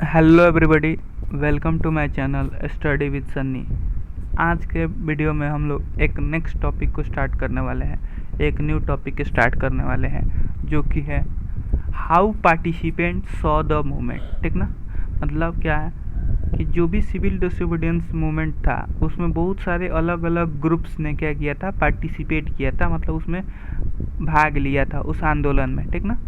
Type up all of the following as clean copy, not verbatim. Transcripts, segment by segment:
Hello everybody, welcome to my channel study with Sunny. आज के video में हम लोग एक नेक्स्ट टॉपिक को स्टार्ट करने वाले हैं, एक न्यू टॉपिक स्टार्ट करने वाले हैं जो कि है how participant saw the movement. ठीक ना, मतलब क्या है कि जो भी सिविल डिसोबीडियंस मूवमेंट था उसमें बहुत सारे अलग अलग ग्रुप्स ने क्या किया था, पार्टिसिपेट किया था, मतलब उसमें भाग लिया था उस आंदोलन में। ठीक ना,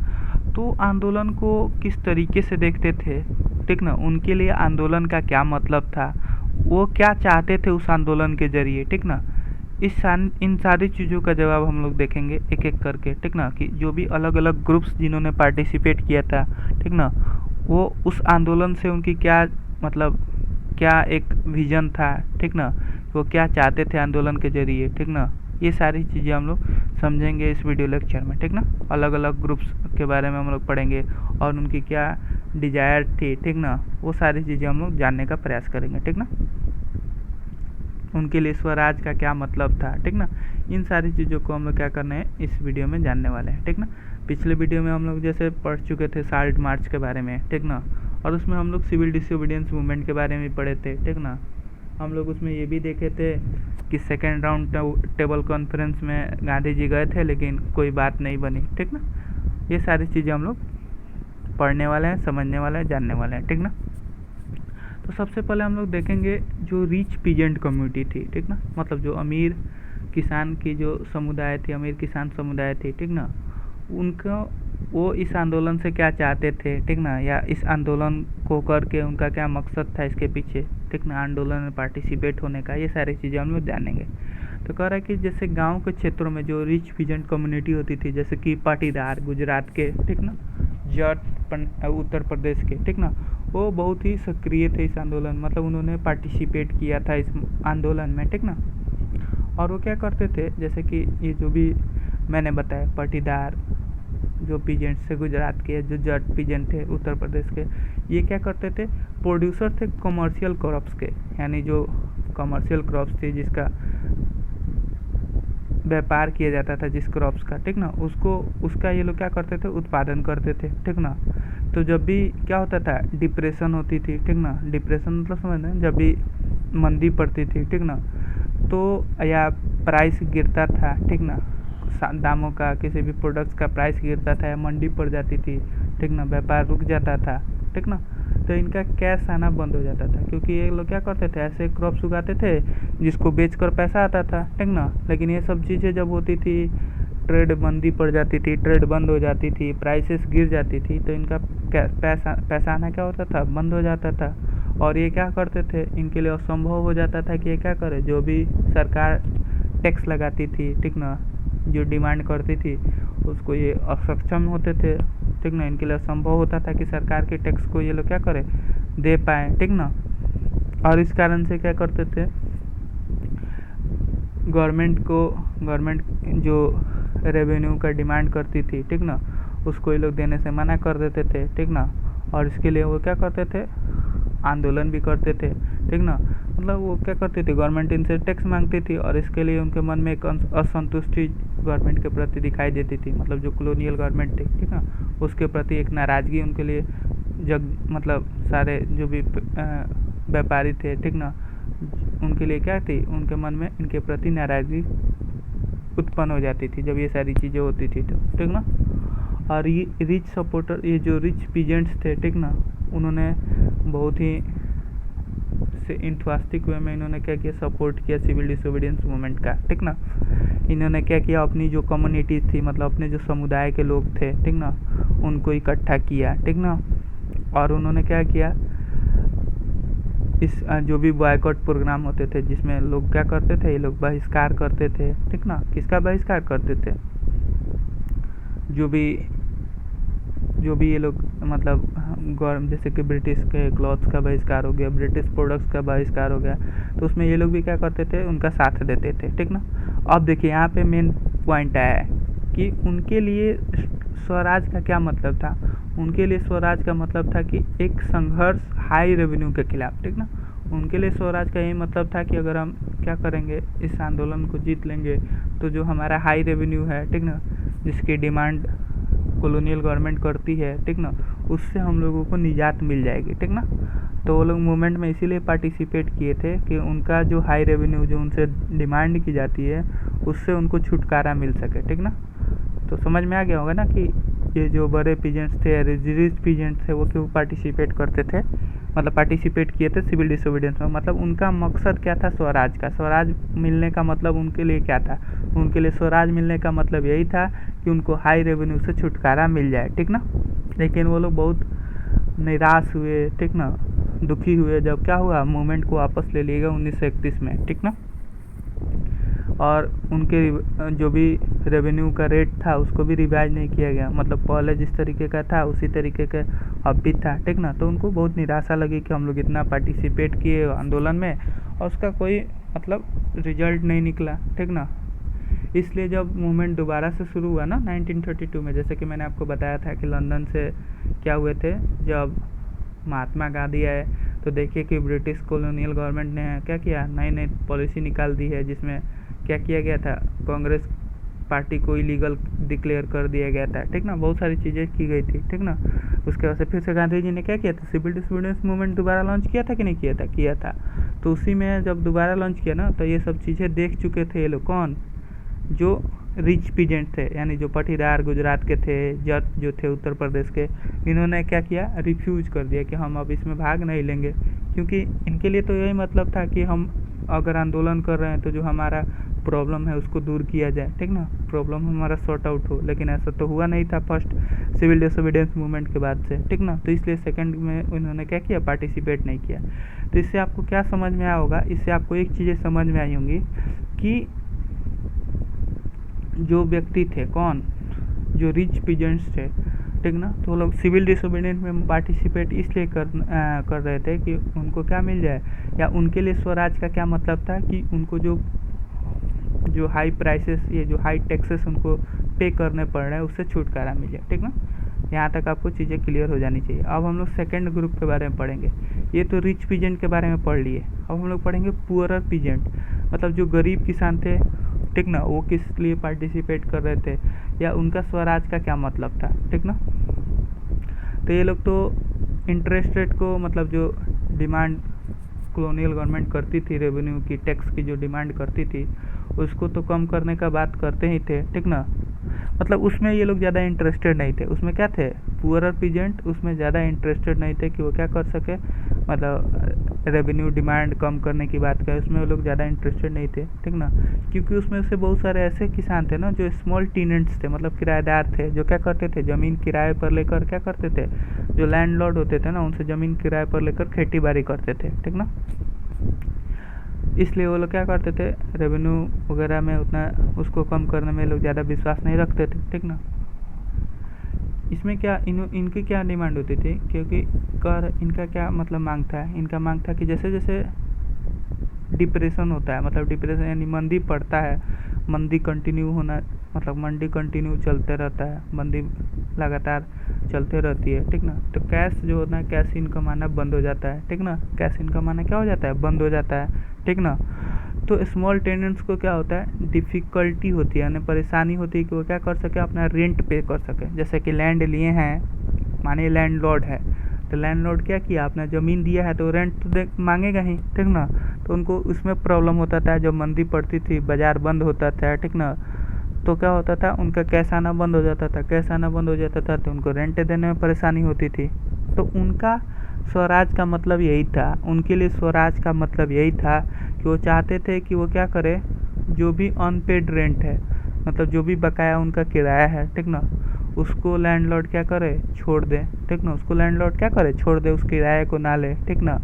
तो आंदोलन को किस तरीके से देखते थे, ठीक ना, उनके लिए आंदोलन का क्या मतलब था, वो क्या चाहते थे उस आंदोलन के जरिए। ठीक ना, इन सारी चीज़ों का जवाब हम लोग देखेंगे एक एक करके। ठीक ना, कि जो भी अलग अलग ग्रुप्स जिन्होंने पार्टिसिपेट किया था, ठीक ना, वो उस आंदोलन से उनकी क्या मतलब क्या एक विजन था, ठीक ना, वो क्या चाहते थे आंदोलन के जरिए। ठीक ना, ये सारी चीज़ें हम लोग समझेंगे इस वीडियो लेक्चर में। ठीक ना, अलग अलग ग्रुप्स के बारे में हम लोग पढ़ेंगे और उनकी क्या डिजायर थी, ठीक ना, वो सारी चीज़ें हम लोग जानने का प्रयास करेंगे। ठीक ना, उनके लिए स्वराज का क्या मतलब था, ठीक ना, इन सारी चीज़ों को हम लोग क्या करने हैं इस वीडियो में जानने वाले हैं। ठीक ना, पिछले वीडियो में हम लोग जैसे पढ़ चुके थे साल्ट मार्च के बारे में, ठीक ना, और उसमें हम लोग सिविल डिसोबीडियंस मूवमेंट के बारे में पढ़े थे। ठीक ना, हम लोग उसमें ये भी देखे थे कि सेकेंड राउंड टेबल कॉन्फ्रेंस में गांधी जी गए थे लेकिन कोई बात नहीं बनी। ठीक ना, ये सारी चीज़ें हम लोग पढ़ने वाले हैं, समझने वाले हैं, जानने वाले हैं। ठीक ना, तो सबसे पहले हम लोग देखेंगे जो रिच पीजेंट कम्युनिटी थी, ठीक ना, मतलब जो अमीर किसान की जो समुदाय थी, अमीर किसान समुदाय थी, ठीक ना, उनका वो इस आंदोलन से क्या चाहते थे, ठीक ना, या इस आंदोलन को करके उनका क्या मकसद था इसके पीछे, ठीक ना, आंदोलन में पार्टिसिपेट होने का, ये सारी चीज़ें हम लोग जानेंगे। तो कह रहा है कि जैसे गांव के क्षेत्रों में जो रिच पीजेंट कम्युनिटी होती थी, जैसे कि पाटीदार गुजरात के, ठीक ना, जट उत्तर प्रदेश के, ठीक ना, वो बहुत ही सक्रिय थे इस आंदोलन, मतलब उन्होंने पार्टिसिपेट किया था इस आंदोलन में। ठीक ना, और वो क्या करते थे, जैसे कि ये जो भी मैंने बताया पाटीदार जो पीजेंट थे गुजरात के, जो जट पीजेंट थे उत्तर प्रदेश के, ये क्या करते थे, प्रोड्यूसर थे कमर्शियल क्रॉप्स के, यानी जो कमर्शियल क्रॉप्स थी जिसका व्यापार किया जाता था, जिस क्रॉप्स का, ठीक ना, उसको उसका ये लोग क्या करते थे, उत्पादन करते थे। ठीक ना, तो जब भी क्या होता था, डिप्रेशन होती थी, ठीक ना, डिप्रेशन मतलब समझ रहे हैं, जब भी मंदी पड़ती थी, ठीक ना, तो या प्राइस गिरता था, ठीक ना, दामों का, किसी भी प्रोडक्ट्स का प्राइस गिरता था या मंडी पड़ जाती थी, ठीक ना, व्यापार रुक जाता था, ठीक ना, तो इनका कैश आना बंद हो जाता था, क्योंकि ये लोग क्या करते थे, ऐसे क्रॉप्स उगाते थे जिसको बेचकर पैसा आता था, ठीक ना, लेकिन ये सब चीज़ें जब होती थी, ट्रेड मंदी पड़ जाती थी, ट्रेड बंद हो जाती थी, प्राइसेस गिर जाती थी, तो इनका पैसा आना क्या होता था, बंद हो जाता था। और ये क्या करते थे, इनके लिए असंभव हो जाता था कि ये क्या करे, जो भी सरकार टैक्स लगाती थी, ठीक ना, जो डिमांड करती थी उसको ये असक्षम होते थे, ठीक ना, इनके लिए असंभव होता था कि सरकार के टैक्स को ये लोग क्या करे, दे पाए, ठीक ना, और इस कारण से क्या करते थे, गवर्नमेंट जो रेवेन्यू का डिमांड करती थी, ठीक ना, उसको ये लोग देने से मना कर देते थे, ठीक ना, और इसके लिए वो क्या करते थे, आंदोलन भी करते थे, ठीक ना, मतलब वो क्या करती थी, गवर्नमेंट इनसे टैक्स मांगती थी और इसके लिए उनके मन में एक असंतुष्टि गवर्नमेंट के प्रति दिखाई देती थी, मतलब जो कॉलोनियल गवर्नमेंट थी, ठीक ना, उसके प्रति एक नाराज़गी उनके लिए मतलब सारे जो भी व्यापारी थे, ठीक ना, उनके लिए क्या थी, उनके मन में इनके प्रति नाराज़गी उत्पन्न हो जाती थी जब ये सारी चीज़ें होती थी, तो ठीक ना। और ये रिच सपोर्टर, ये जो रिच पीजेंट्स थे, ठीक ना, उन्होंने बहुत ही से इंथुआस्टिक वे में इन्होंने क्या किया, सपोर्ट किया सिविल डिसोबीडियंस मूवमेंट का, ठीक ना। इन्होंने क्या किया, अपनी जो कम्युनिटी थी, मतलब अपने जो समुदाय के लोग थे, ठीक ना, उनको इकट्ठा किया, ठीक ना, और उन्होंने क्या किया, इस जो भी बॉयकॉट प्रोग्राम होते थे जिसमें लोग क्या करते थे, ये लोग बहिष्कार करते थे, ठीक ना, किसका बहिष्कार करते थे, जो भी ये लोग मतलब जैसे कि ब्रिटिश के क्लॉथ्स का बहिष्कार हो गया, ब्रिटिश प्रोडक्ट्स का बहिष्कार हो गया, तो उसमें ये लोग भी क्या करते थे, उनका साथ देते थे, ठीक ना। अब देखिए यहाँ पे मेन पॉइंट आया है कि उनके लिए स्वराज का क्या मतलब था। उनके लिए स्वराज का मतलब था कि एक संघर्ष हाई रेवेन्यू के खिलाफ, ठीक ना। उनके लिए स्वराज का यही मतलब था कि अगर हम क्या करेंगे, इस आंदोलन को जीत लेंगे तो जो हमारा हाई रेवेन्यू है, ठीक ना, जिसकी डिमांड कॉलोनियल गवर्नमेंट करती है, ठीक ना, उससे हम लोगों को निजात मिल जाएगी, ठीक ना। तो वो लोग मूवमेंट में इसीलिए पार्टिसिपेट किए थे कि उनका जो हाई रेवेन्यू जो उनसे डिमांड की जाती है उससे उनको छुटकारा मिल सके, ठीक ना। तो समझ में आ गया होगा ना कि ये जो बड़े पीजेंट्स थे, रिच पीजेंट्स थे, वो क्यों पार्टिसिपेट करते थे, मतलब पार्टिसिपेट किए थे सिविल डिसोबीडियंस में। मतलब उनका मकसद क्या था, स्वराज का। स्वराज मिलने का मतलब उनके लिए क्या था, उनके लिए स्वराज मिलने का मतलब यही था कि उनको हाई रेवेन्यू से छुटकारा मिल जाए, ठीक ना। लेकिन वो लोग बहुत निराश हुए, ठीक ना, दुखी हुए जब क्या हुआ, मूवमेंट को वापस ले लिएगा 1931 में, ठीक ना। और उनके जो भी रेवेन्यू का रेट था उसको भी रिवाइज नहीं किया गया, मतलब पहले जिस तरीके का था उसी तरीके का अब भी था, ठीक ना। तो उनको बहुत निराशा लगी कि हम लोग इतना पार्टिसिपेट किए आंदोलन में और उसका कोई मतलब रिजल्ट नहीं निकला, ठीक ना। इसलिए जब मूवमेंट दोबारा से शुरू हुआ ना 1932 में, जैसे कि मैंने आपको बताया था कि लंदन से क्या हुए थे, जब महात्मा गांधी आए तो देखिए कि ब्रिटिश कॉलोनियल गवर्नमेंट ने क्या किया, नई नई पॉलिसी निकाल दी है, जिसमें क्या किया गया था, कांग्रेस पार्टी को इलीगल डिक्लेयर कर दिया गया था, ठीक ना। बहुत सारी चीज़ें की गई थी, ठीक ना। उसके बाद से फिर से गांधी जी ने क्या किया था, सिविल डिसोबीडियंस मूवमेंट दोबारा लॉन्च किया था कि नहीं किया था, किया था। तो उसी में जब दोबारा लॉन्च किया ना, तो ये सब चीज़ें देख चुके थे ये लोग, कौन, जो रिच पीजेंट थे, यानी जो पटीदार गुजरात के थे, जट जो थे उत्तर प्रदेश के, इन्होंने क्या किया, रिफ्यूज कर दिया कि हम अब इसमें भाग नहीं लेंगे, क्योंकि इनके लिए तो यही मतलब था कि हम अगर आंदोलन कर रहे हैं तो जो हमारा प्रॉब्लम है उसको दूर किया जाए, ठीक ना, प्रॉब्लम हमारा सॉर्ट आउट हो। लेकिन ऐसा तो हुआ नहीं था फर्स्ट सिविल डिसोबीडियंस मूवमेंट के बाद से, ठीक ना। तो इसलिए सेकंड में उन्होंने क्या किया, पार्टिसिपेट नहीं किया। तो इससे आपको क्या समझ में आया होगा, इससे आपको एक चीज़ें समझ में आई होंगी कि जो व्यक्ति थे, कौन, जो रिच पीजेंट्स थे, ठीक ना, तो वो लोग सिविल डिसोबीडियंस में पार्टिसिपेट इसलिए कर रहे थे कि उनको क्या मिल जाए, या उनके लिए स्वराज का क्या मतलब था कि उनको जो हाई प्राइसेस, ये जो हाई टैक्सेस उनको पे करने पड़ रहे हैं उससे छुटकारा मिल जाए, ठीक ना। यहाँ तक आपको चीज़ें क्लियर हो जानी चाहिए। अब हम लोग सेकेंड ग्रुप के बारे में पढ़ेंगे। ये तो रिच पीजेंट के बारे में पढ़ लिए, अब हम लोग पढ़ेंगे पुअरर पीजेंट, मतलब जो गरीब किसान थे, ठीक ना, वो किस लिए पार्टिसिपेट कर रहे थे, या उनका स्वराज का क्या मतलब था, ठीक ना। तो ये लोग तो इंटरेस्ट रेट को, मतलब जो डिमांड कॉलोनियल गवर्नमेंट करती थी, रेवेन्यू की, टैक्स की जो डिमांड करती थी, उसको तो कम करने का बात करते ही थे, ठीक ना। मतलब उसमें ये लोग ज़्यादा इंटरेस्टेड नहीं थे, उसमें क्या थे, पुअरर पीजेंट उसमें ज़्यादा इंटरेस्टेड नहीं थे कि वो क्या कर सके, मतलब रेवेन्यू डिमांड कम करने की बात करें, उसमें वो लोग ज़्यादा इंटरेस्टेड नहीं थे, ठीक ना। क्योंकि उसमें से बहुत सारे ऐसे किसान थे ना जो स्मॉल टेनेंट्स थे, मतलब किराएदार थे, जो क्या करते थे, ज़मीन किराए पर लेकर क्या करते थे, जो लैंडलॉर्ड होते थे ना उनसे ज़मीन किराए पर लेकर खेती बाड़ी करते थे, ठीक ना। इसलिए वो लोग क्या करते थे, रेवेन्यू वगैरह में उतना उसको कम करने में लोग ज़्यादा विश्वास नहीं रखते थे, ठीक ना। इसमें क्या इनकी क्या डिमांड होती थी, क्योंकि इनका क्या मतलब मांग था, इनका मांग था कि जैसे जैसे डिप्रेशन होता है, मतलब डिप्रेशन यानी मंदी पड़ता है, मंदी कंटिन्यू होना, मतलब मंदी कंटिन्यू चलते रहता है, मंदी लगातार चलते रहती है, ठीक ना। तो कैश जो होता है, कैश इनकम आना बंद हो जाता है, ठीक ना। कैश इनकम आना क्या हो जाता है, बंद हो जाता है, ठीक ना। तो स्मॉल टेनेंट्स को क्या होता है, डिफ़िकल्टी होती है, यानी परेशानी होती है कि वो क्या कर सके, अपना रेंट पे कर सके। जैसे कि लैंड लिए हैं, मानिए लैंडलॉर्ड है, तो लैंडलॉर्ड क्या किया, अपना ज़मीन दिया है तो रेंट तो मांगेगा ही, ठीक ना। तो उनको उसमें प्रॉब्लम होता था, जब मंदी पड़ती थी, बाज़ार बंद होता था, ठीक ना, तो क्या होता था, उनका कैश आना बंद हो जाता था। कैश आना बंद हो जाता था तो उनको रेंट देने में परेशानी होती थी। तो उनका स्वराज का मतलब यही था, उनके लिए स्वराज का मतलब यही था कि वो चाहते थे कि वो क्या करे, जो भी अनपेड रेंट है, मतलब जो भी बकाया उनका किराया है, ठीक ना, उसको लैंडलॉर्ड क्या करे, छोड़ दे, ठीक ना। उसको लैंडलॉर्ड क्या करे, छोड़ दे, उस किराए को ना ले, ठीक ना।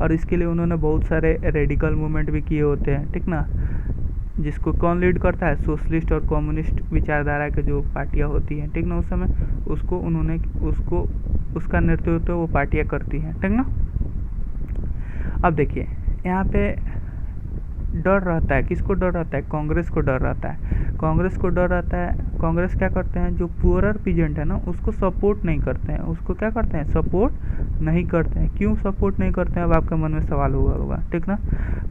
और इसके लिए उन्होंने बहुत सारे रेडिकल मूवमेंट भी किए होते हैं, ठीक ना, जिसको कौन लीड करता है, सोशलिस्ट और कम्युनिस्ट विचारधारा के जो पार्टियां होती हैं, ठीक ना, उस समय उसका नेतृत्व वो पार्टियां करती हैं, ठीक ना। अब देखिए यहाँ पे डर रहता है, किसको डर रहता है, कांग्रेस को डर रहता है। कांग्रेस को डर आता है, कांग्रेस क्या करते हैं, जो पुअरर पीजेंट है ना उसको सपोर्ट नहीं करते हैं, उसको क्या करते हैं, सपोर्ट नहीं करते हैं। क्यों सपोर्ट नहीं करते हैं, अब आपके मन में सवाल होगा, ठीक ना।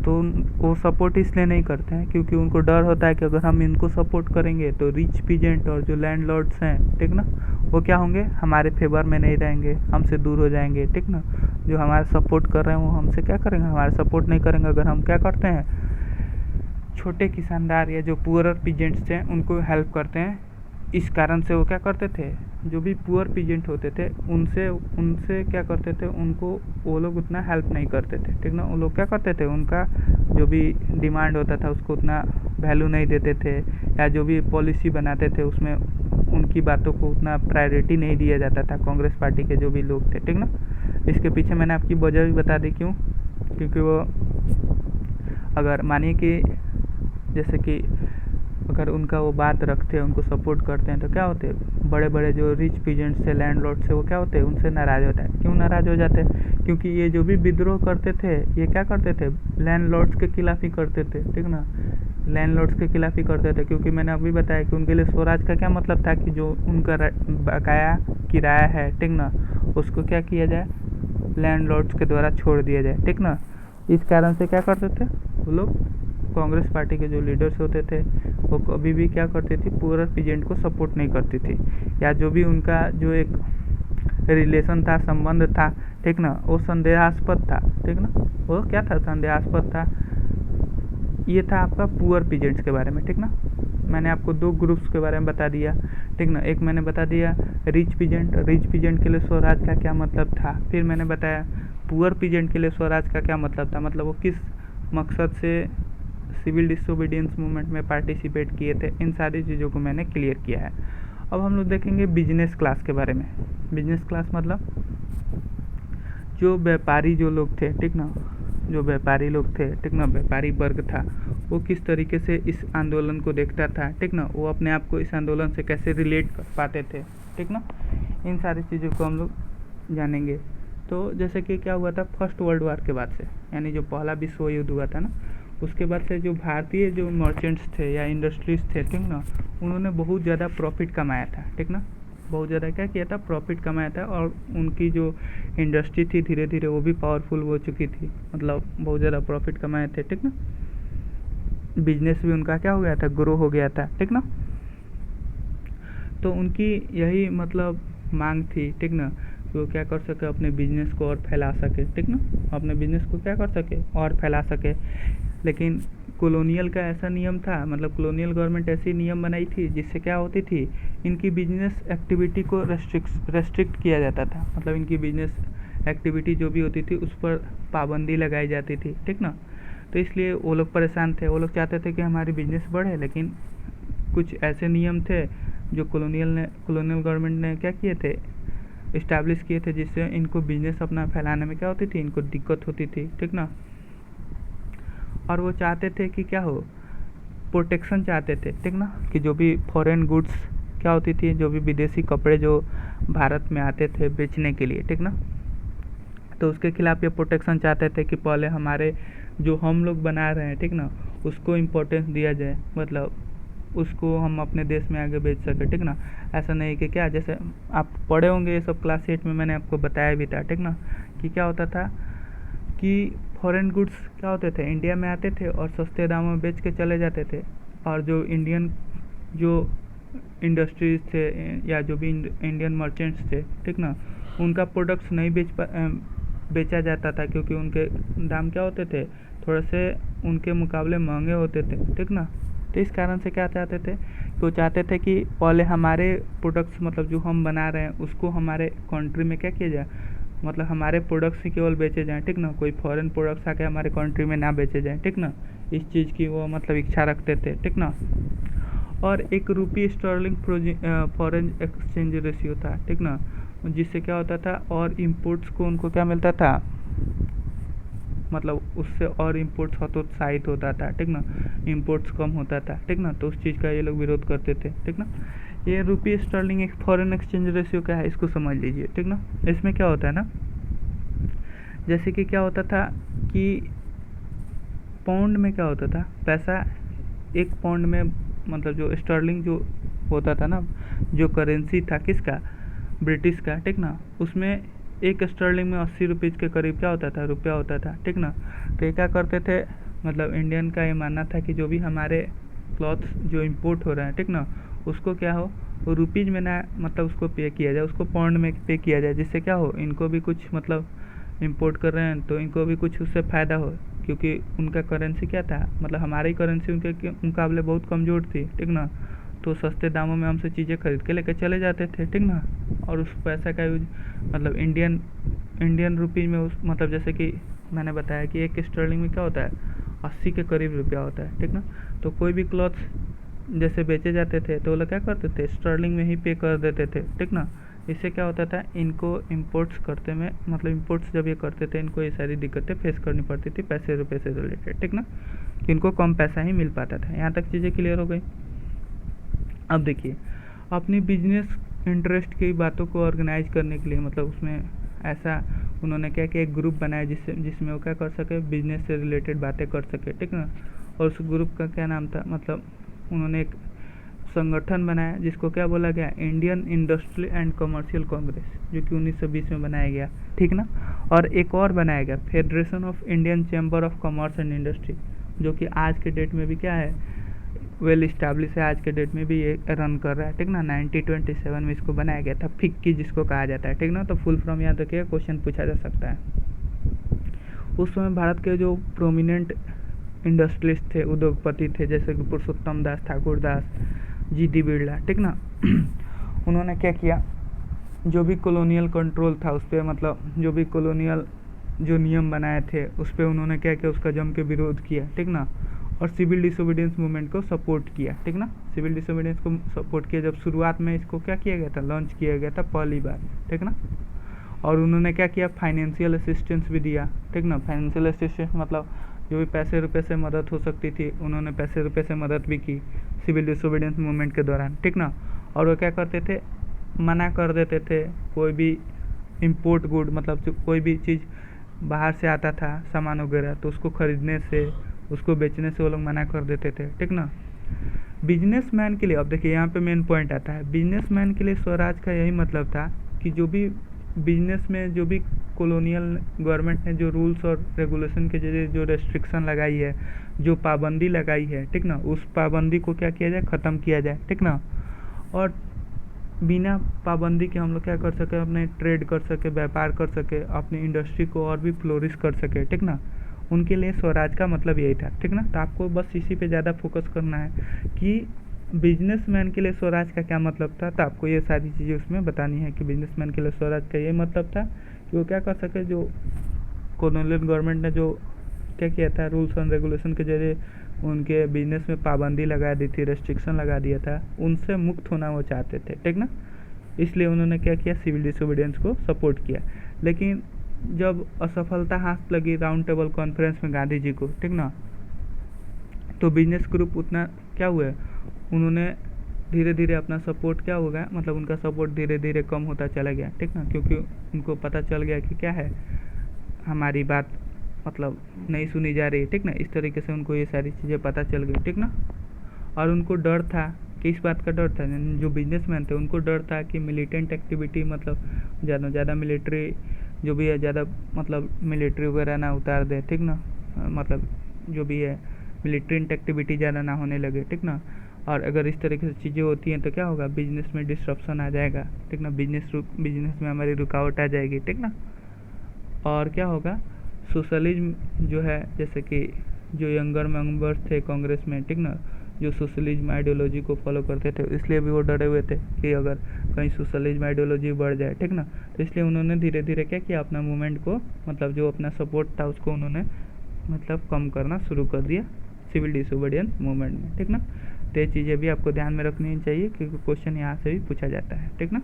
तो वो सपोर्ट इसलिए नहीं करते हैं क्योंकि उनको डर होता है कि अगर हम इनको सपोर्ट करेंगे तो रिच पीजेंट और जो लैंडलॉर्ड्स हैं, ठीक ना, वो क्या होंगे, हमारे फेवर में नहीं रहेंगे, हमसे दूर हो जाएंगे, ठीक ना। जो हमारा सपोर्ट कर रहे हैं वो हमसे क्या करेंगे, हमारा सपोर्ट नहीं करेंगे। अगर हम क्या करते हैं, छोटे किसानदार या जो पुअरर पीजेंट्स हैं उनको हेल्प करते हैं, इस कारण से वो क्या करते थे, जो भी पुअर पीजेंट होते थे उनसे उनसे क्या करते थे, उनको वो लोग उतना हेल्प नहीं करते थे, ठीक ना। वो लोग क्या करते थे, उनका जो भी डिमांड होता था उसको उतना वैल्यू नहीं देते थे, या जो भी पॉलिसी बनाते थे उसमें उनकी बातों को उतना प्रायोरिटी नहीं दिया जाता था, कांग्रेस पार्टी के जो भी लोग थे, ठीक ना। इसके पीछे मैंने आपकी वजह भी बता दी, क्यों, क्योंकि वो अगर मानिए कि जैसे कि अगर उनका वो बात रखते हैं, उनको सपोर्ट करते हैं, तो क्या होते हैं, बड़े बड़े जो रिच पीजेंट्स से लैंडलॉर्ड से वो क्या होते हैं, उनसे नाराज़ होता है। क्यों नाराज़ हो जाते हैं, क्योंकि ये जो भी विद्रोह करते थे ये क्या करते थे, लैंडलॉर्ड्स के खिलाफ ही करते थे, ठीक ना, लैंडलॉर्ड्स के खिलाफ ही करते थे। क्योंकि मैंने अभी बताया कि उनके लिए स्वराज का क्या मतलब था, कि जो उनका बकाया किराया है, ठीक ना, उसको क्या किया जाए, लैंडलॉर्ड्स के द्वारा छोड़ दिया जाए, ठीक ना। इस कारण से क्या करते थे वो लोग, कांग्रेस पार्टी के जो लीडर्स होते थे वो कभी भी क्या करते थे, पुअरर पीजेंट को सपोर्ट नहीं करती थी, या जो भी उनका जो एक रिलेशन था, संबंध था, ठीक ना, वो संदेहास्पद था, ठीक ना। वो क्या था, संदेहास्पद था। ये था आपका पुअर पीजेंट्स के बारे में, ठीक ना। मैंने आपको दो ग्रुप्स के बारे में बता दिया, ठीक ना। एक मैंने बता दिया रिच पीजेंट के लिए स्वराज का क्या मतलब था। फिर मैंने बताया पुअर पीजेंट के लिए स्वराज का क्या मतलब था, मतलब वो किस मकसद से सिविल डिसोबीडियंस मूवमेंट में पार्टिसिपेट किए थे। इन सारी चीज़ों को मैंने क्लियर किया है। अब हम लोग देखेंगे बिजनेस क्लास के बारे में। बिजनेस क्लास मतलब जो व्यापारी जो लोग थे, ठीक ना, जो व्यापारी लोग थे, ठीक ना, व्यापारी वर्ग था, वो किस तरीके से इस आंदोलन को देखता था, ठीक ना, वो अपने आप को इस आंदोलन से कैसे रिलेट कर पाते थे, ठीक ना। इन सारी चीज़ों को हम लोग जानेंगे। तो जैसे कि क्या हुआ था फर्स्ट वर्ल्ड वार के बाद से, यानी जो पहला विश्व युद्ध हुआ था ना, उसके बाद से जो भारतीय जो मर्चेंट्स थे या इंडस्ट्रीज थे, ठीक ना, उन्होंने बहुत ज़्यादा प्रॉफिट कमाया था, ठीक ना, बहुत ज़्यादा क्या किया था, प्रॉफिट कमाया था। और उनकी जो इंडस्ट्री थी धीरे धीरे वो भी पावरफुल हो चुकी थी, मतलब बहुत ज़्यादा प्रॉफिट कमाए थे, ठीक ना। बिजनेस भी उनका क्या हो गया था, ग्रो हो गया था, ठीक ना। तो उनकी यही मतलब मांग थी, ठीक ना, वो क्या कर सके, अपने बिजनेस को और फैला सके, ठीक ना, अपने बिजनेस को क्या कर सके और फैला सके। लेकिन कॉलोनियल का ऐसा नियम था, मतलब कॉलोनियल गवर्नमेंट ऐसी नियम बनाई थी जिससे क्या होती थी, इनकी बिजनेस एक्टिविटी को रेस्ट्रिक्ट किया जाता था, मतलब इनकी बिजनेस एक्टिविटी जो भी होती थी उस पर पाबंदी लगाई जाती थी, ठीक ना। तो इसलिए वो लोग परेशान थे, वो लोग चाहते थे कि हमारी बिजनेस बढ़े, लेकिन कुछ ऐसे नियम थे जो कॉलोनियल गवर्नमेंट ने क्या किए थे, इस्टेब्लिश किए थे, जिससे इनको बिजनेस अपना फैलाने में क्या होती थी, इनको दिक्कत होती थी, ठीक ना। और वो चाहते थे कि क्या हो, प्रोटेक्शन चाहते थे, ठीक ना, कि जो भी फॉरेन गुड्स क्या होती थी, जो भी विदेशी कपड़े जो भारत में आते थे बेचने के लिए, ठीक ना, तो उसके खिलाफ ये प्रोटेक्शन चाहते थे कि पहले हमारे जो हम लोग बना रहे हैं, ठीक ना, उसको इम्पोर्टेंस दिया जाए, मतलब उसको हम अपने देश में आगे बेच सके, ठीक ना। ऐसा नहीं कि क्या, जैसे आप पढ़े होंगे ये सब क्लास 8 में, मैंने आपको बताया भी था, ठीक ना, कि क्या होता था कि फॉरेन गुड्स क्या होते थे, इंडिया में आते थे और सस्ते दामों में बेच के चले जाते थे, और जो इंडियन जो इंडस्ट्रीज थे या जो भी इंडियन मर्चेंट्स थे, ठीक ना, उनका प्रोडक्ट्स नहीं बेचा जाता था, क्योंकि उनके दाम क्या होते थे, थोड़े से उनके मुकाबले महंगे होते थे, ठीक ना। तो इस कारण से क्या चाहते थे, तो चाहते थे कि पहले हमारे प्रोडक्ट्स, मतलब जो हम बना रहे हैं उसको हमारे कंट्री में क्या किया जाए, मतलब हमारे प्रोडक्ट्स ही केवल बेचे जाएँ, ठीक ना, कोई फॉरेन प्रोडक्ट्स आके हमारे कंट्री में ना बेचे जाएँ, ठीक ना। इस चीज़ की वो मतलब इच्छा रखते थे, ठीक ना। और एक रुपी स्टर्लिंग फॉरेन एक्सचेंज रेशियो था, ठीक ना, जिससे क्या होता था, और इम्पोर्ट्स को उनको क्या मिलता था, मतलब उससे और इम्पोर्ट्स हतोत्साहित होता था, ठीक ना, इम्पोर्ट्स कम होता था, ठीक ना। तो उस चीज़ का ये लोग विरोध करते थे, ठीक ना। ये रुपी स्टर्लिंग एक फॉरेन एक्सचेंज रेशियो क्या है, इसको समझ लीजिए, ठीक ना। इसमें क्या होता है ना, जैसे कि क्या होता था कि पाउंड में क्या होता था, पैसा एक पाउंड में मतलब जो स्टर्लिंग जो होता था ना, जो करेंसी था किसका, ब्रिटिश का, ठीक ना, उसमें एक स्टर्लिंग में 80 रुपीज़ के करीब क्या होता था, रुपया होता था, ठीक ना। तो ये क्या करते थे, मतलब इंडियन का ये मानना था कि जो भी हमारे क्लॉथ्स जो इंपोर्ट हो रहे हैं, ठीक ना, उसको क्या हो, वो रुपीज़ में ना, मतलब उसको पे किया जाए, उसको पाउंड में पे किया जाए, जिससे क्या हो, इनको भी कुछ मतलब इंपोर्ट कर रहे हैं तो इनको भी कुछ उससे फ़ायदा हो, क्योंकि उनका करेंसी क्या था, मतलब हमारी करेंसी उनके मुकाबले बहुत कमज़ोर थी, ठीक ना। तो सस्ते दामों में हमसे चीज़ें खरीद के लेके चले जाते थे, ठीक ना। और उस पैसा का यूज मतलब इंडियन रुपीज़ में उस मतलब जैसे कि मैंने बताया कि एक स्टर्लिंग में क्या होता है, 80 के करीब रुपया होता है, ठीक ना। तो कोई भी क्लॉथ्स जैसे बेचे जाते थे तो वो लोग क्या करते थे, स्टर्लिंग में ही पे कर देते थे, ठीक ना। इससे क्या होता था, इनको इम्पोर्ट्स करते में मतलब इम्पोर्ट्स जब ये करते थे, इनको ये सारी दिक्कतें फेस करनी पड़ती थी पैसे रुपये से रिलेटेड, ठीक ना, कि इनको कम पैसा ही मिल पाता था। यहाँ तक चीज़ें क्लियर हो गई। अब देखिए, अपनी बिजनेस इंटरेस्ट की बातों को ऑर्गेनाइज करने के लिए, मतलब उसमें ऐसा उन्होंने क्या किया, एक ग्रुप बनाया जिसमें वो क्या कर सके, बिजनेस से रिलेटेड बातें कर सके, ठीक ना। और उस ग्रुप का क्या नाम था, मतलब उन्होंने एक संगठन बनाया जिसको क्या बोला गया, Indian industrial and commercial Congress, जो कि 1920 में बनाया गया, ठीक ना। और एक और बनाया गया, federation of Indian chamber of commerce and industry, जो कि आज के डेट में भी क्या है, वेल इस्टेब्लिश है, आज के डेट में भी ये रन कर रहा है, ठीक ना। 1927 में इसको बनाया गया था, फिक्की जिसको कहा जाता है, ठीक ना। तो फुल फॉर्म याद रखिए, क्वेश्चन पूछा जा सकता है। उस समय भारत के जो प्रोमिनेंट इंडस्ट्रियलिस्ट थे, उद्योगपति थे, जैसे कि पुरुषोत्तम दास, ठाकुर दास, जी.डी. बिरला, ठीक ना। उन्होंने क्या किया, जो भी कॉलोनियल कंट्रोल था उस पर, मतलब जो भी कॉलोनियल जो नियम बनाए थे उस पर उन्होंने क्या किया, उसका जम के विरोध किया, ठीक ना। और सिविल डिसोबीडियंस मूवमेंट को सपोर्ट किया, ठीक ना। सिविल डिसोबीडियंस को सपोर्ट किया, जब शुरुआत में इसको क्या किया गया था, लॉन्च किया गया था पहली बार, ठीक ना। और उन्होंने क्या किया, फाइनेंशियल असिस्टेंस भी दिया, ठीक ना। फाइनेंशियल असिस्टेंस मतलब जो भी पैसे रुपए से मदद हो सकती थी, उन्होंने पैसे रुपए से मदद भी की सिविल डिसोबीडियंस मूवमेंट के दौरान, ठीक ना। और वो क्या करते थे, मना कर देते थे कोई भी इम्पोर्ट गुड, मतलब कोई भी चीज़ बाहर से आता था सामान वगैरह, तो उसको खरीदने से, उसको बेचने से वो लोग मना कर देते थे, ठीक ना। बिजनेसमैन के लिए, अब देखिए यहाँ पे मेन पॉइंट आता है, बिजनेसमैन के लिए स्वराज का यही मतलब था कि जो भी बिजनेस में जो भी कॉलोनियल गवर्नमेंट ने जो रूल्स और रेगुलेशन के जरिए जो रेस्ट्रिक्शन लगाई है, जो पाबंदी लगाई है, ठीक ना, उस पाबंदी को क्या किया जाए, ख़त्म किया जाए, ठीक ना। और बिना पाबंदी के हम लोग क्या कर सके, अपने ट्रेड कर सके, व्यापार कर सके, अपनी इंडस्ट्री को और भी फ्लोरिश कर सके, ठीक ना। उनके लिए स्वराज का मतलब यही था, ठीक ना। तो आपको बस इसी पे ज़्यादा फोकस करना है कि बिजनेसमैन के लिए स्वराज का क्या मतलब था, तो आपको ये सारी चीज़ें उसमें बतानी है कि बिजनेसमैन के लिए स्वराज का ये मतलब था कि वो क्या कर सके, जो कॉलोनियल गवर्नमेंट ने जो क्या किया था, रूल्स एंड रेगुलेशन के जरिए उनके बिजनेस में पाबंदी लगा दी थी, रेस्ट्रिक्शन लगा दिया था, उनसे मुक्त होना वो चाहते थे, ठीक ना। इसलिए उन्होंने क्या किया, सिविल डिसोबीडियंस को सपोर्ट किया। लेकिन जब असफलता हाथ लगी राउंड टेबल कॉन्फ्रेंस में गांधी जी को, ठीक ना, तो बिजनेस ग्रुप उतना क्या हुआ, उन्होंने धीरे धीरे अपना सपोर्ट क्या हो गया, मतलब उनका सपोर्ट धीरे धीरे कम होता चला गया, ठीक ना। क्योंकि उनको पता चल गया कि क्या है, हमारी बात मतलब नहीं सुनी जा रही है, ठीक ना। इस तरीके से उनको ये सारी चीज़ें पता चल गई, ठीक ना। और उनको डर था कि, इस बात का डर था, जो बिजनेसमैन थे उनको डर था कि मिलिटेंट एक्टिविटी, मतलब ज़्यादा मिलिट्री जो भी है, ज़्यादा मतलब मिलिट्री वगैरह ना उतार दे, ठीक ना। मतलब जो भी है मिलिटेंट एक्टिविटी ज़्यादा ना होने लगे, ठीक ना। और अगर इस तरीके से चीज़ें होती हैं तो क्या होगा, बिजनेस में डिस्ट्रप्शन आ जाएगा, ठीक ना। बिजनेस में हमारी रुकावट आ जाएगी, ठीक ना। और क्या होगा, सोशलिज्म जो है, जैसे कि जो यंगर मेंबर्स थे कांग्रेस में, ठीक ना, जो सोशलिज्म आइडियोलॉजी को फॉलो करते थे, इसलिए भी वो डरे हुए थे कि अगर कहीं सोशलिज्म आइडियोलॉजी बढ़ जाए, ठीक ना। तो इसलिए उन्होंने धीरे धीरे क्या किया, अपना मूवमेंट को, मतलब जो अपना सपोर्ट था उसको उन्होंने मतलब कम करना शुरू कर दिया सिविल डिसोबीडियंस मूवमेंट में, ठीक ना। तो ये चीज़ें भी आपको ध्यान में रखनी चाहिए क्योंकि क्वेश्चन यहाँ से भी पूछा जाता है, ठीक ना।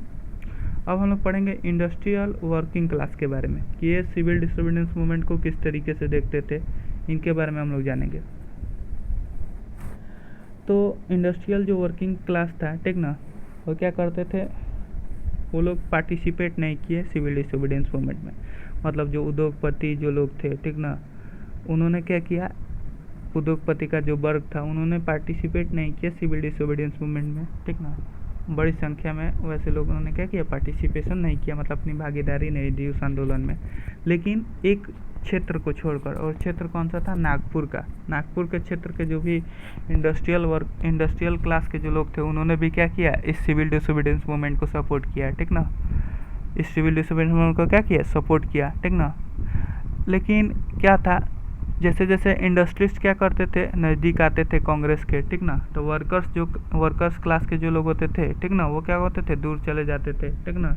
अब हम लोग पढ़ेंगे इंडस्ट्रियल वर्किंग क्लास के बारे में कि ये सिविल डिसोबीडियंस मूवमेंट को किस तरीके से देखते थे, इनके बारे में हम लोग जानेंगे। तो इंडस्ट्रियल जो वर्किंग क्लास था, ठीक ना, वो क्या करते थे, वो लोग पार्टिसिपेट नहीं किए सिविल डिसोबीडियंस मूवमेंट में। मतलब जो उद्योगपति जो लोग थे, ठीक ना, उन्होंने क्या किया, उद्योगपति का जो वर्ग था उन्होंने पार्टिसिपेट नहीं किया सिविल डिसोबीडियंस मूवमेंट में, ठीक ना। बड़ी संख्या में वैसे लोगों ने क्या किया, पार्टिसिपेशन नहीं किया, मतलब अपनी भागीदारी नहीं दी उस आंदोलन में। लेकिन एक क्षेत्र को छोड़कर, और क्षेत्र कौन सा था, नागपुर का। नागपुर के क्षेत्र के जो भी इंडस्ट्रियल क्लास के जो लोग थे उन्होंने भी क्या किया, इस सिविल डिसोबीडियंस मूवमेंट को सपोर्ट किया, ठीक ना। इस सिविल डिसोबीडियंस मूवमेंट को क्या किया, सपोर्ट किया, ठीक ना। लेकिन क्या था, जैसे जैसे इंडस्ट्रिस्ट क्या करते थे, नज़दीक आते थे कांग्रेस के, ठीक ना, तो वर्कर्स क्लास के जो लोग होते थे, ठीक ना, वो क्या होते थे, दूर चले जाते थे, ठीक ना।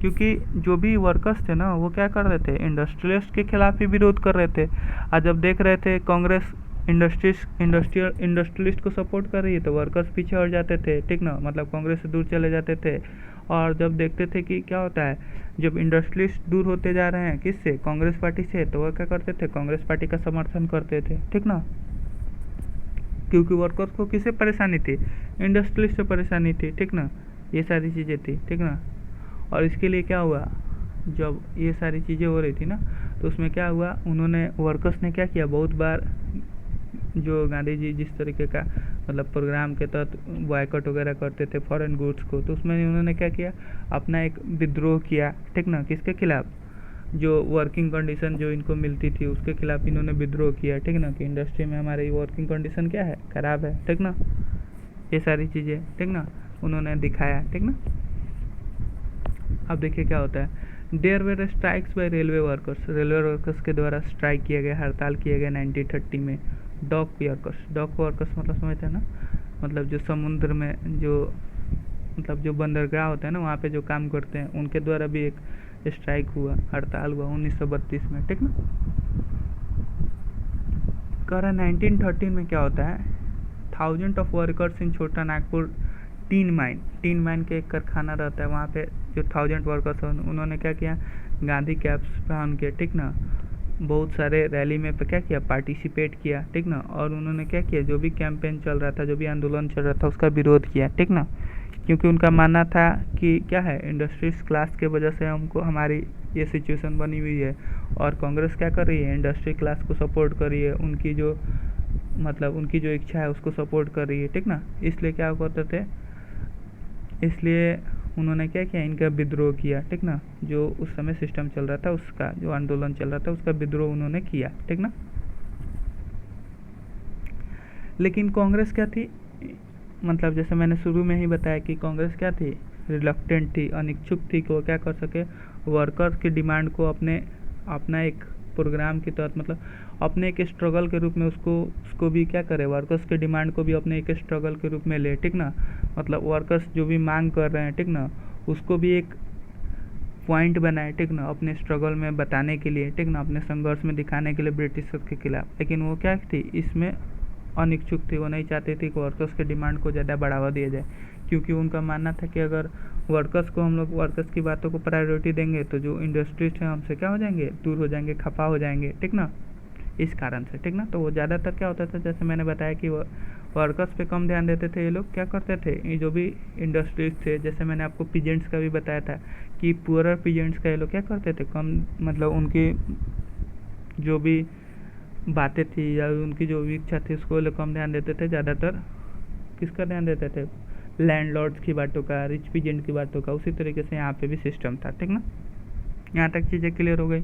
क्योंकि जो भी वर्कर्स थे ना वो क्या कर रहे थे, इंडस्ट्रियलिस्ट के खिलाफ ही विरोध कर रहे थे। आज जब देख रहे थे कांग्रेस इंडस्ट्रियलिस्ट को सपोर्ट कर रही है तो वर्कर्स पीछे हट जाते थे, ठीक ना, मतलब कांग्रेस से दूर चले जाते थे। और जब देखते थे कि क्या होता है, जब इंडस्ट्रियलिस्ट दूर होते जा रहे हैं किससे, कांग्रेस पार्टी से, तो वह क्या करते थे, कांग्रेस पार्टी का समर्थन करते थे, ठीक ना। क्योंकि वर्कर्स को किससे परेशानी थी, इंडस्ट्रियलिस्ट से परेशानी थी, ठीक ना। ये सारी चीज़ें थी, ठीक ना। और इसके लिए क्या हुआ, जब ये सारी चीज़ें हो रही थी ना, तो उसमें क्या हुआ, उन्होंने वर्कर्स ने क्या किया, बहुत बार जो गांधी जी जिस तरीके का मतलब प्रोग्राम के तहत बॉयकॉट वगैरह करते थे फॉरेन गुड्स को, तो उसमें उन्होंने क्या किया, अपना एक विद्रोह किया, ठीक ना। किसके खिलाफ, जो वर्किंग कंडीशन जो इनको मिलती थी उसके खिलाफ इन्होंने विद्रोह किया, ठीक ना, कि इंडस्ट्री में हमारी वर्किंग कंडीशन क्या है, ख़राब है, ठीक ना। ये सारी चीज़ें, ठीक ना, उन्होंने दिखाया, ठीक ना। अब देखिए क्या होता है, there were strikes by railway workers के द्वारा स्ट्राइक किया गया, हड़ताल किया गया 1930 में। डॉक वर्कर्स मतलब समझते हैं ना, मतलब जो समुद्र में जो मतलब जो बंदरगाह होता है ना वहाँ पे जो काम करते हैं उनके द्वारा भी एक स्ट्राइक हुआ, हड़ताल हुआ 1932 में, ठीक ना। कह रहा 1913 में क्या होता है, 1000 ऑफ वर्कर्स इन छोटा नागपुर टीन माइन के एक कारखाना रहता है वहाँ पे, जो 1000 वर्कर्स हैं उन्होंने क्या किया, गांधी कैप्स पहन के, ठीक ना, बहुत सारे रैली में क्या किया, पार्टिसिपेट किया, ठीक ना। और उन्होंने क्या किया, जो भी कैंपेन चल रहा था, जो भी आंदोलन चल रहा था उसका विरोध किया, ठीक ना। क्योंकि उनका मानना था कि क्या है, इंडस्ट्रीज क्लास के वजह से हमको हमारी ये सिचुएशन बनी हुई है, और कांग्रेस क्या कर रही है, इंडस्ट्री क्लास को सपोर्ट कर रही है, उनकी जो मतलब उनकी जो इच्छा है उसको सपोर्ट कर रही है, ठीक ना। इसलिए क्या करते थे, इसलिए उन्होंने क्या किया, इनका विद्रोह किया, ठीक ना। जो उस समय सिस्टम चल रहा था उसका, जो आंदोलन चल रहा था उसका विद्रोह उन्होंने किया, ठीक ना। लेकिन कांग्रेस क्या थी, मतलब जैसे मैंने शुरू में ही बताया कि कांग्रेस क्या थी, रिलक्टेंट थी, अनिच्छुक थी कि वो क्या कर सके, वर्कर्स की डिमांड को अपना एक प्रोग्राम के तहत, मतलब अपने एक स्ट्रगल के रूप में उसको भी क्या करे, वर्कर्स के डिमांड को भी अपने एक स्ट्रगल के रूप में ले, ठीक ना। मतलब वर्कर्स जो भी मांग कर रहे हैं, ठीक ना, उसको भी एक पॉइंट बनाए, ठीक ना, अपने स्ट्रगल में बताने के लिए, ठीक ना, अपने संघर्ष में दिखाने के लिए ब्रिटिशर्स के खिलाफ। लेकिन वो क्या थी, इसमें अनिच्छुक थी, वो नहीं चाहती थी कि वर्कर्स के डिमांड को ज़्यादा बढ़ावा दिया जाए, क्योंकि उनका मानना था कि अगर हम लोग वर्कर्स की बातों को प्रायोरिटी देंगे तो जो इंडस्ट्रीज हैं हमसे क्या हो जाएंगे, दूर हो जाएंगे, खफा हो जाएंगे, ठीक ना, इस कारण से, ठीक ना। तो वो ज़्यादातर क्या होता था, जैसे मैंने बताया कि वो वर्कर्स पे कम ध्यान देते थे। ये लोग क्या करते थे, ये जो भी इंडस्ट्रीज थे, जैसे मैंने आपको पीजेंट्स का भी बताया था कि पुअरर पीजेंट्स का ये लोग क्या करते थे, कम मतलब उनकी जो भी बातें थी या उनकी जो भी इच्छा थी उसको लोग कम ध्यान देते थे। ज़्यादातर किसका ध्यान देते थे, लैंडलॉर्ड्स की बातों का, रिच पीजेंट की बातों का। उसी तरीके से यहाँ पे भी सिस्टम था, ठीक ना। यहाँ तक चीज़ें क्लियर हो गई।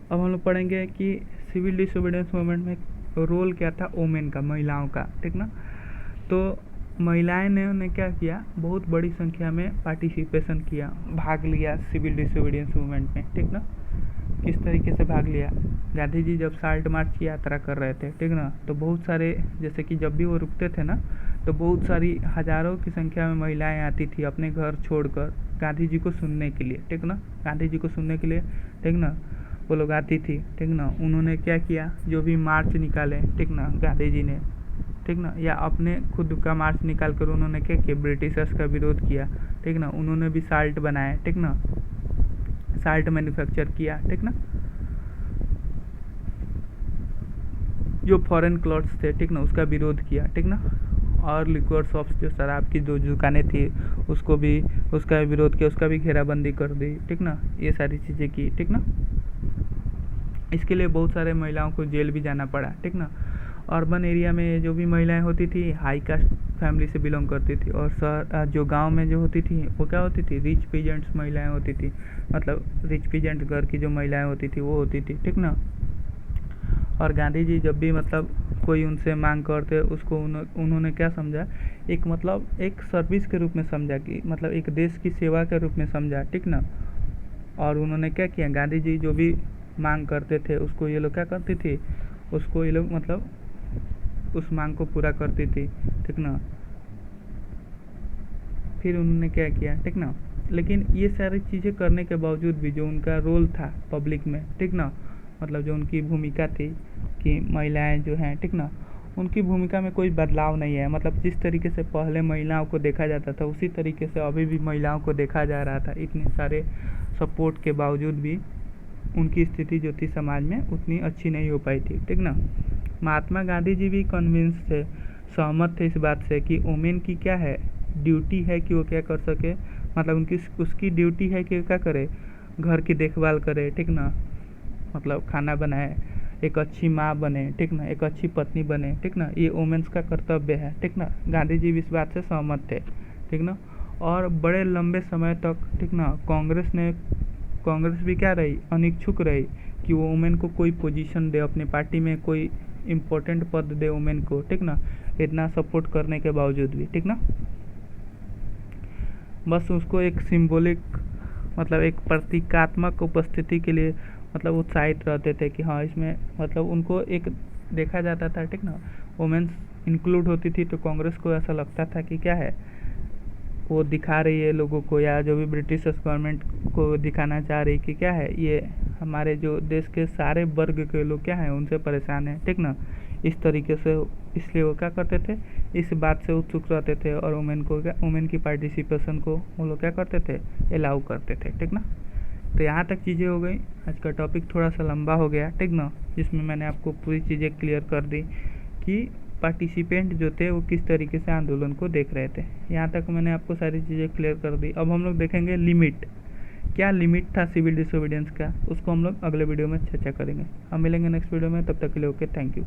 अब हम लोग पढ़ेंगे कि सिविल डिसोबीडियंस मूवमेंट में रोल क्या था वोमेन का, महिलाओं का, ठीक ना। तो महिलाएं ने क्या किया, बहुत बड़ी संख्या में पार्टिसिपेशन किया, भाग लिया सिविल डिसोबीडियंस मूवमेंट में, ठीक ना। किस तरीके से भाग लिया, गांधी जी जब साल्ट मार्च की यात्रा कर रहे थे, ठीक ना, तो बहुत सारे, जैसे कि जब भी वो रुकते थे ना, तो बहुत सारी हज़ारों की संख्या में महिलाएं आती थी अपने घर छोड़कर गांधी जी को सुनने के लिए, ठीक ना, गांधी जी को सुनने के लिए, ठीक ना, वो लोग आती थी, ठीक ना। उन्होंने क्या किया, जो भी मार्च निकाले, ठीक ना, गांधी जी ने, ठीक ना, या अपने खुद का मार्च निकाल कर उन्होंने क्या किया, ब्रिटिशर्स का विरोध किया, ठीक ना। उन्होंने भी साल्ट बनाए, ठीक ना, साल्ट मैन्युफैक्चर किया, ठीक ना, जो फॉरेन क्लॉथ्स थे, ठीक ना, उसका विरोध किया, ठीक ना। और लिक्वर शॉप्स, जो शराब की जो दुकानें थी उसका विरोध किया, उसका भी घेराबंदी कर दी, ठीक ना। ये सारी चीज़ें की, ठीक ना। इसके लिए बहुत सारे महिलाओं को जेल भी जाना पड़ा, ठीक ना। अर्बन एरिया में जो भी महिलाएं होती थी हाई कास्ट फैमिली से बिलोंग करती थी, और शहर जो गांव में जो होती थी वो क्या होती थी, रिच पीजेंट्स महिलाएं होती थी, मतलब रिच पीजेंट घर की जो महिलाएं होती थी वो होती थी, ठीक ना। और गांधी जी जब भी मतलब कोई उनसे मांग करते उसको उन्होंने क्या समझा, एक मतलब एक सर्विस के रूप में समझा, कि मतलब एक देश की सेवा के रूप में समझा, ठीक ना। और उन्होंने क्या किया, गांधी जी जो भी मांग करते थे उसको ये लोग क्या करती थी, उसको ये लोग मतलब उस मांग को पूरा करती थी, ठीक ना। फिर उन्होंने क्या किया, ठीक ना। लेकिन ये सारी चीज़ें करने के बावजूद भी जो उनका रोल था पब्लिक में, ठीक ना, मतलब जो उनकी भूमिका थी कि महिलाएं जो हैं, ठीक ना, उनकी भूमिका में कोई बदलाव नहीं है। मतलब जिस तरीके से पहले महिलाओं को देखा जाता था उसी तरीके से अभी भी महिलाओं को देखा जा रहा था। इतने सारे सपोर्ट के बावजूद भी उनकी स्थिति जो थी समाज में उतनी अच्छी नहीं हो पाई थी, ठीक ना। महात्मा गांधी जी भी कन्विंस थे, सहमत थे इस बात से कि वुमेन की क्या है, ड्यूटी है कि वो क्या कर सके, मतलब उनकी उसकी ड्यूटी है कि क्या करे, घर की देखभाल करे, ठीक ना, मतलब खाना बनाए, एक अच्छी माँ बने, ठीक ना, एक अच्छी पत्नी बने, ठीक ना, ये वुमेन्स का कर्तव्य है, ठीक ना। गांधी जी भी इस बात से सहमत थे, ठीक ना। और बड़े लंबे समय तक, ठीक ना, कांग्रेस भी क्या रही, अनिच्छुक रही कि वो वुमेन को कोई पोजीशन दे, अपनी पार्टी में कोई इम्पोर्टेंट पद दे वुमेन को, ठीक ना, इतना सपोर्ट करने के बावजूद भी, ठीक ना। बस उसको एक सिंबॉलिक मतलब एक प्रतीकात्मक उपस्थिति के लिए मतलब उत्साहित रहते थे कि हाँ इसमें मतलब उनको एक देखा जाता था, ठीक ना, वुमेन्स इंक्लूड होती थी तो कांग्रेस को ऐसा लगता था कि क्या है, वो दिखा रही है लोगों को, या जो भी ब्रिटिश गवर्नमेंट को दिखाना चाह रही कि क्या है, ये हमारे जो देश के सारे वर्ग के लोग क्या हैं उनसे परेशान हैं, ठीक ना, इस तरीके से। इसलिए वो क्या करते थे, इस बात से उत्सुक रहते थे, और वुमेन की पार्टिसिपेशन को वो लोग क्या करते थे, अलाउ करते थे, ठीक ना। तो यहाँ तक चीज़ें हो गई। आज का टॉपिक थोड़ा सा लंबा हो गया, ठीक ना, जिसमें मैंने आपको पूरी चीज़ें क्लियर कर दी कि पार्टिसिपेंट जो थे वो किस तरीके से आंदोलन को देख रहे थे। यहाँ तक मैंने आपको सारी चीज़ें क्लियर कर दी। अब हम लोग देखेंगे लिमिट, क्या लिमिट था सिविल डिसोबीडियंस का, उसको हम लोग अगले वीडियो में चर्चा करेंगे। हम मिलेंगे नेक्स्ट वीडियो में, तब तक के लिए ओके, थैंक यू।